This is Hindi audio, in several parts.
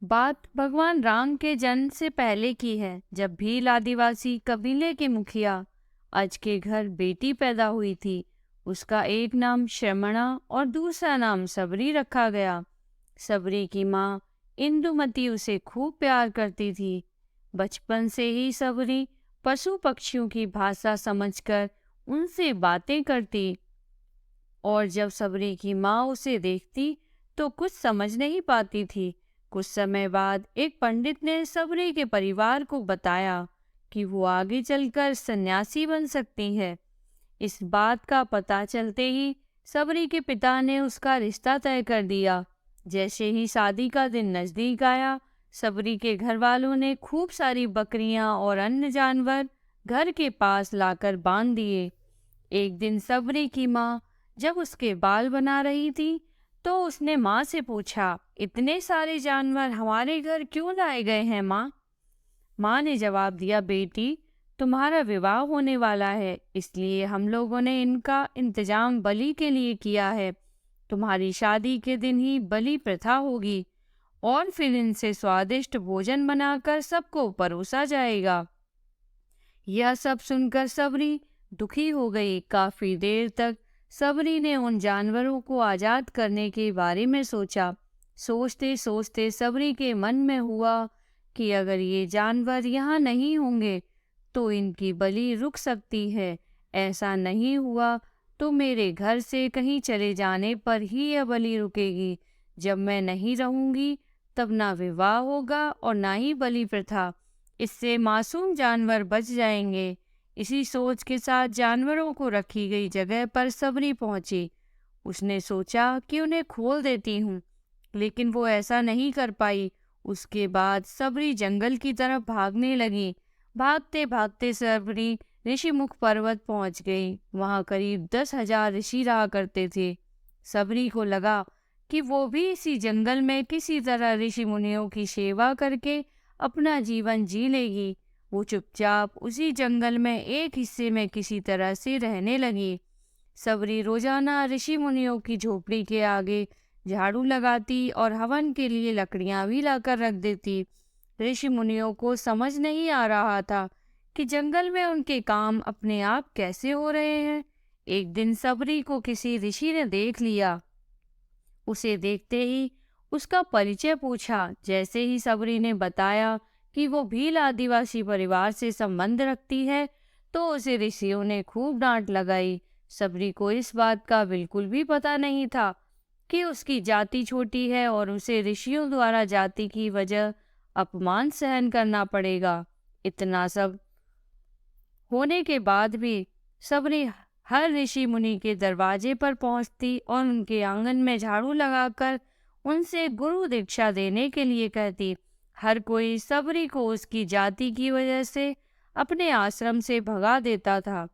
बात भगवान राम के जन्म से पहले की है, जब भील आदिवासी कबीले के मुखिया अज के घर बेटी पैदा हुई थी। उसका एक नाम श्रमणा और दूसरा नाम सबरी रखा गया। सबरी की माँ इंदुमती उसे खूब प्यार करती थी। बचपन से ही सबरी पशु पक्षियों की भाषा समझकर उनसे बातें करती, और जब सबरी की माँ उसे देखती तो कुछ समझ नहीं पाती थी। कुछ समय बाद एक पंडित ने सबरी के परिवार को बताया कि वो आगे चलकर सन्यासी बन सकती है। इस बात का पता चलते ही सबरी के पिता ने उसका रिश्ता तय कर दिया। जैसे ही शादी का दिन नजदीक आया, सबरी के घर वालों ने खूब सारी बकरियां और अन्य जानवर घर के पास लाकर बांध दिए। एक दिन सबरी की माँ जब उसके बाल बना रही थी तो उसने माँ से पूछा, इतने सारे जानवर हमारे घर क्यों लाए गए हैं माँ? माँ ने जवाब दिया, बेटी, तुम्हारा विवाह होने वाला है, इसलिए हम लोगों ने इनका इंतजाम बलि के लिए किया है। तुम्हारी शादी के दिन ही बलि प्रथा होगी और फिर इनसे स्वादिष्ट भोजन बनाकर सबको परोसा जाएगा। यह सब सुनकर सबरी दुखी हो गई। काफी देर तक सबरी ने उन जानवरों को आजाद करने के बारे में सोचा। सोचते सोचते सबरी के मन में हुआ कि अगर ये जानवर यहाँ नहीं होंगे तो इनकी बलि रुक सकती है। ऐसा नहीं हुआ तो मेरे घर से कहीं चले जाने पर ही यह बलि रुकेगी। जब मैं नहीं रहूंगी तब ना विवाह होगा और ना ही बलि प्रथा। इससे मासूम जानवर बच जाएंगे। इसी सोच के साथ जानवरों को रखी गई जगह पर सबरी पहुंची। उसने सोचा कि उन्हें खोल देती हूँ, लेकिन वो ऐसा नहीं कर पाई। उसके बाद सबरी जंगल की तरफ भागने लगी। भागते भागते सबरी ऋषिमुख पर्वत पहुंच गई। वहां करीब 10,000 ऋषि रहा करते थे। सबरी को लगा कि वो भी इसी जंगल में किसी तरह ऋषि मुनियों की सेवा करके अपना जीवन जी लेगी। वो चुपचाप उसी जंगल में एक हिस्से में किसी तरह से रहने लगी। सबरी रोजाना ऋषि मुनियों की झोपड़ी के आगे झाड़ू लगाती और हवन के लिए लकड़ियां भी लाकर रख देती। ऋषि मुनियों को समझ नहीं आ रहा था कि जंगल में उनके काम अपने आप कैसे हो रहे हैं। एक दिन सबरी को किसी ऋषि ने देख लिया। उसे देखते ही उसका परिचय पूछा। जैसे ही सबरी ने बताया कि वो भील आदिवासी परिवार से संबंध रखती है तो उसे ऋषियों ने खूब डांट लगाई। सबरी को इस बात का बिल्कुल भी पता नहीं था कि उसकी जाति छोटी है और उसे ऋषियों द्वारा जाति की वजह अपमान सहन करना पड़ेगा। इतना सब होने के बाद भी सबरी हर ऋषि मुनि के दरवाजे पर पहुंचती और उनके आंगन में झाड़ू लगाकर उनसे गुरु दीक्षा देने के लिए कहती। हर कोई सबरी को उसकी जाति की वजह से अपने आश्रम से भगा देता था।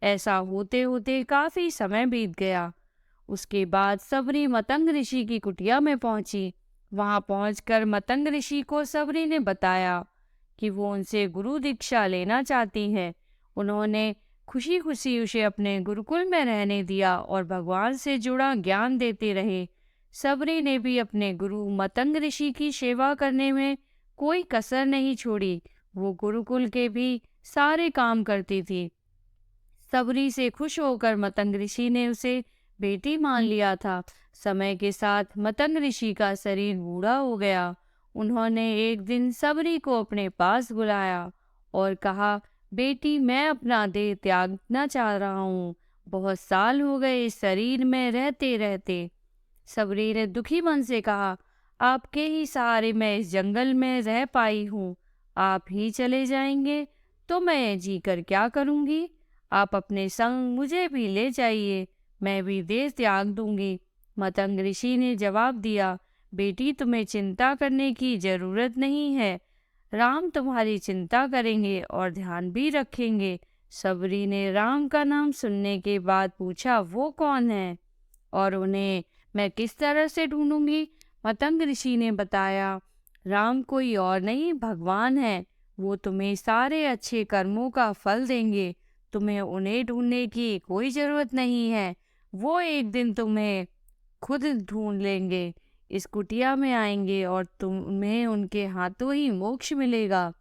ऐसा होते होते काफी समय बीत गया। उसके बाद सबरी मतंग ऋषि की कुटिया में पहुंची। वहां पहुंचकर मतंग ऋषि को सबरी ने बताया कि वो उनसे गुरु दीक्षा लेना चाहती है। उन्होंने खुशी खुशी उसे अपने गुरुकुल में रहने दिया और भगवान से जुड़ा ज्ञान देते रहे। सबरी ने भी अपने गुरु मतंग ऋषि की सेवा करने में कोई कसर नहीं छोड़ी। वो गुरुकुल के भी सारे काम करती थी। सबरी से खुश होकर मतंग ऋषि ने उसे बेटी मान लिया था। समय के साथ मतंग ऋषि का शरीर बूढ़ा हो गया। उन्होंने एक दिन सबरी को अपने पास बुलाया और कहा, बेटी, मैं अपना देह त्यागना चाह रहा हूँ। बहुत साल हो गए इस शरीर में रहते रहते। सबरी ने दुखी मन से कहा, आपके ही सहारे मैं इस जंगल में रह पाई हूँ। आप ही चले जाएंगे तो मैं जी कर क्या करूँगी? आप अपने संग मुझे भी ले जाइए, मैं भी देह त्याग दूंगी। मतंग ऋषि ने जवाब दिया, बेटी, तुम्हें चिंता करने की जरूरत नहीं है। राम तुम्हारी चिंता करेंगे और ध्यान भी रखेंगे। सबरी ने राम का नाम सुनने के बाद पूछा, वो कौन है और उन्हें मैं किस तरह से ढूंढूंगी? मतंग ऋषि ने बताया, राम कोई और नहीं, भगवान है। वो तुम्हें सारे अच्छे कर्मों का फल देंगे। तुम्हें उन्हें ढूंढने की कोई जरूरत नहीं है। वो एक दिन तुम्हें खुद ढूंढ लेंगे। इस कुटिया में आएंगे और तुम्हें उनके हाथों ही मोक्ष मिलेगा।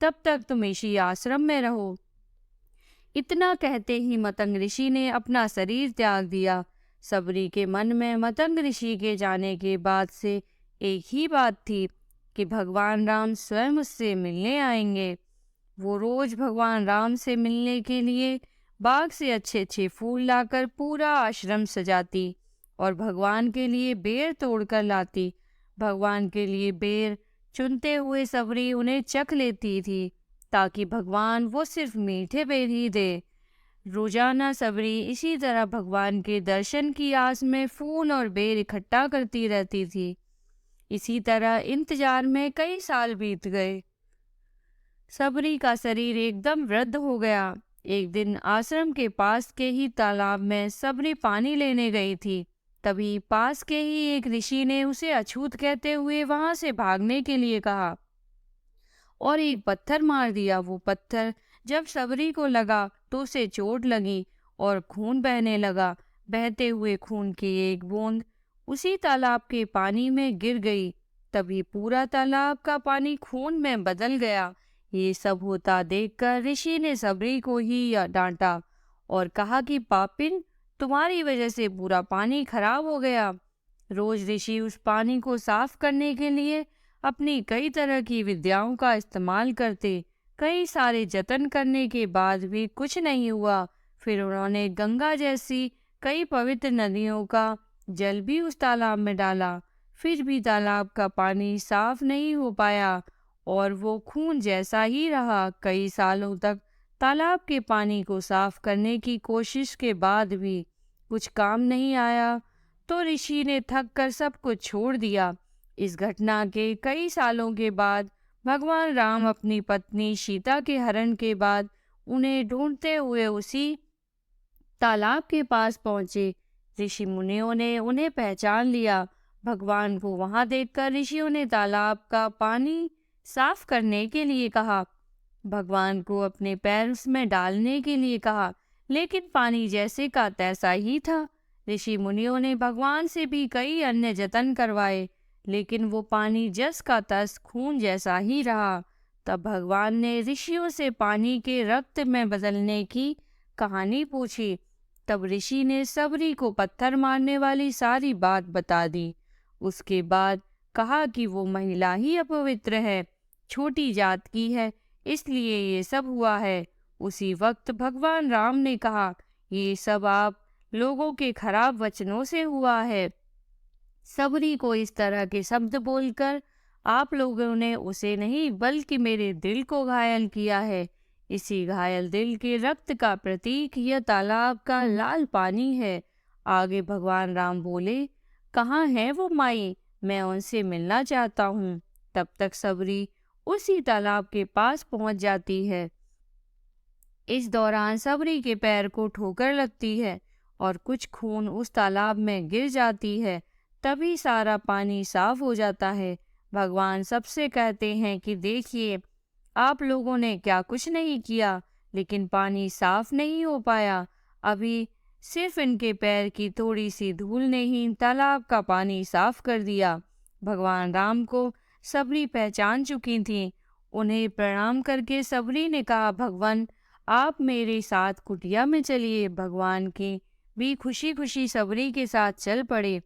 तब तक तुम इसी आश्रम में रहो। इतना कहते ही मतंग ऋषि ने अपना शरीर त्याग दिया। सबरी के मन में मतंग ऋषि के जाने के बाद से एक ही बात थी कि भगवान राम स्वयं उससे मिलने आएंगे। वो रोज भगवान राम से मिलने के लिए बाग से अच्छे अच्छे फूल लाकर पूरा आश्रम सजाती और भगवान के लिए बेर तोड़कर लाती। भगवान के लिए बेर चुनते हुए सबरी उन्हें चख लेती थी ताकि भगवान वो सिर्फ मीठे बेर ही दे। रोजाना सबरी इसी तरह भगवान के दर्शन की आस में फूल और बेर इकट्ठा करती रहती थी। इसी तरह इंतजार में कई साल बीत गए। सबरी का शरीर एकदम वृद्ध हो गया। एक दिन आश्रम के पास के ही तालाब में सबरी पानी लेने गई थी। तभी पास के ही एक ऋषि ने उसे अछूत कहते हुए वहां से भागने के लिए कहा और एक पत्थर मार दिया। वो पत्थर जब सबरी को लगा तो उसे चोट लगी और खून बहने लगा। बहते हुए खून की एक बूंद उसी तालाब के पानी में गिर गई। तभी पूरा तालाब का पानी खून में बदल गया। ये सब होता देखकर ऋषि ने सबरी को ही डांटा और कहा कि पापिन, तुम्हारी वजह से पूरा पानी खराब हो गया। रोज ऋषि उस पानी को साफ करने के लिए अपनी कई तरह की विद्याओं का इस्तेमाल करते। कई सारे जतन करने के बाद भी कुछ नहीं हुआ। फिर उन्होंने गंगा जैसी कई पवित्र नदियों का जल भी उस तालाब में डाला, फिर भी तालाब का पानी साफ नहीं हो पाया और वो खून जैसा ही रहा। कई सालों तक तालाब के पानी को साफ करने की कोशिश के बाद भी कुछ काम नहीं आया तो ऋषि ने थक कर सब कुछ छोड़ दिया। इस घटना के कई सालों के बाद भगवान राम अपनी पत्नी सीता के हरण के बाद उन्हें ढूंढते हुए उसी तालाब के पास पहुंचे। ऋषि मुनियों ने उन्हें पहचान लिया। भगवान को वहां देखकर ऋषियों ने तालाब का पानी साफ करने के लिए कहा। भगवान को अपने पैर उसमें डालने के लिए कहा, लेकिन पानी जैसे का तैसा ही था। ऋषि मुनियों ने भगवान से भी कई अन्य जतन करवाए, लेकिन वो पानी जस का तस खून जैसा ही रहा। तब भगवान ने ऋषियों से पानी के रक्त में बदलने की कहानी पूछी। तब ऋषि ने सबरी को पत्थर मारने वाली सारी बात बता दी। उसके बाद कहा कि वो महिला ही अपवित्र है, छोटी जात की है, इसलिए ये सब हुआ है। उसी वक्त भगवान राम ने कहा, ये सब आप लोगों के खराब वचनों से हुआ है। सबरी को इस तरह के शब्द बोलकर आप लोगों ने उसे नहीं बल्कि मेरे दिल को घायल किया है। इसी घायल दिल के रक्त का प्रतीक यह तालाब का लाल पानी है। आगे भगवान राम बोले, कहाँ है वो माई, मैं उनसे मिलना चाहता हूँ। तब तक सबरी उसी तालाब के पास पहुंच जाती है। इस दौरान सबरी के पैर को ठोकर लगती है और कुछ खून उस तालाब में गिर जाती है। तभी सारा पानी साफ हो जाता है। भगवान सबसे कहते हैं कि देखिए, आप लोगों ने क्या कुछ नहीं किया, लेकिन पानी साफ नहीं हो पाया। अभी सिर्फ इनके पैर की थोड़ी सी धूल ने ही तालाब का पानी साफ कर दिया। भगवान राम को सबरी पहचान चुकी थी। उन्हें प्रणाम करके सबरी ने कहा, भगवान आप मेरे साथ कुटिया में चलिए। भगवान की भी खुशी खुशी सबरी के साथ चल पड़े।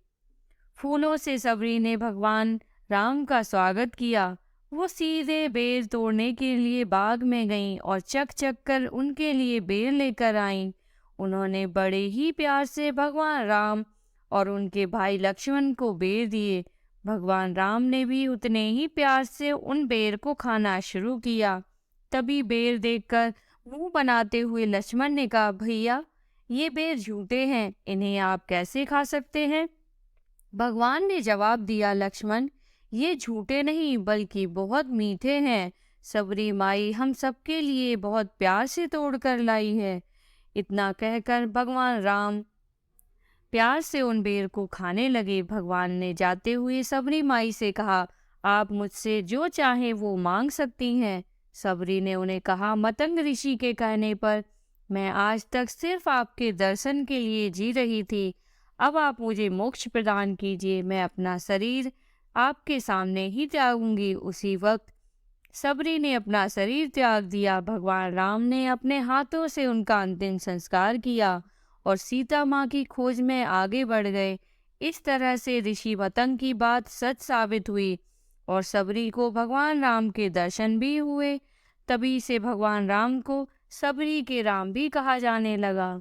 फूलों से सबरी ने भगवान राम का स्वागत किया। वो सीधे बेर तोड़ने के लिए बाग में गईं और चक चक कर उनके लिए बेर लेकर आईं। उन्होंने बड़े ही प्यार से भगवान राम और उनके भाई लक्ष्मण को बेर दिए। भगवान राम ने भी उतने ही प्यार से उन बेर को खाना शुरू किया। तभी बेर देखकर मुंह बनाते हुए लक्ष्मण ने कहा, भैया ये बेर झूठे हैं, इन्हें आप कैसे खा सकते हैं? भगवान ने जवाब दिया, लक्ष्मण ये झूठे नहीं बल्कि बहुत मीठे हैं। सबरी माई हम सबके लिए बहुत प्यार से तोड़ कर लाई है। इतना कहकर भगवान राम प्यार से उन बेर को खाने लगे। भगवान ने जाते हुए सबरी माई से कहा, आप मुझसे जो चाहें वो मांग सकती हैं। सबरी ने उन्हें कहा, मतंग ऋषि के कहने पर मैं आज तक सिर्फ आपके दर्शन के लिए जी रही थी। अब आप मुझे मोक्ष प्रदान कीजिए, मैं अपना शरीर आपके सामने ही त्यागूंगी। उसी वक्त सबरी ने अपना शरीर त्याग दिया। भगवान राम ने अपने हाथों से उनका अंतिम संस्कार किया और सीता माँ की खोज में आगे बढ़ गए। इस तरह से ऋषि मतंग की बात सच साबित हुई और सबरी को भगवान राम के दर्शन भी हुए। तभी से भगवान राम को सबरी के राम भी कहा जाने लगा।